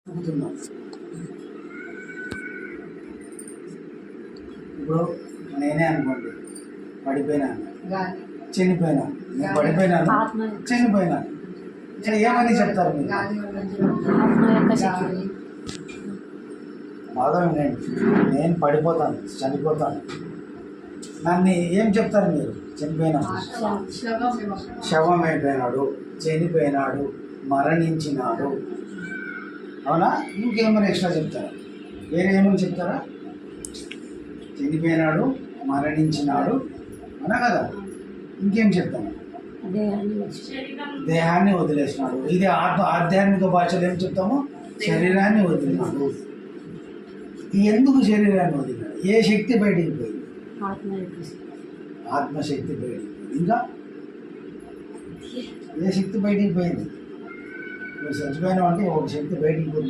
చెబుతున్నాం. ఇప్పుడు నేనే అనుకోండి పడిపోయినాను, చనిపోయినాను. నేను పడిపోయినాను, చనిపోయినాను. ఇక్కడ ఏమని చెప్తారు మీరు? బాగా వినండి. నేను పడిపోతాను, చనిపోతాను. నన్ను ఏం చెప్తారు మీరు? చనిపోయినాడు, శవమైపోయినాడు, చనిపోయినాడు, మరణించినాడు. అవునా? ఇంకేమైనా ఎక్స్ట్రా చెప్తారా? వేరే ఏమైనా చెప్తారా? చనిపోయినాడు, మరణించినాడు అవునా కదా? ఇంకేం చెప్తాను? దేహాన్ని వదిలేసినాడు. ఇది ఆధ్యాత్మిక భాషలో ఏం చెప్తాము? శరీరాన్ని వదిలినాడు. ఎందుకు శరీరాన్ని వదిలినాడు? ఏ శక్తి బయటికి పోయింది? ఆత్మశక్తి బయటికి పోయింది. ఇంకా ఏ శక్తి బయటికి పోయింది? నువ్వు చచ్చిపోయినావు అంటే ఒక శక్తి బయటికి పోయింది.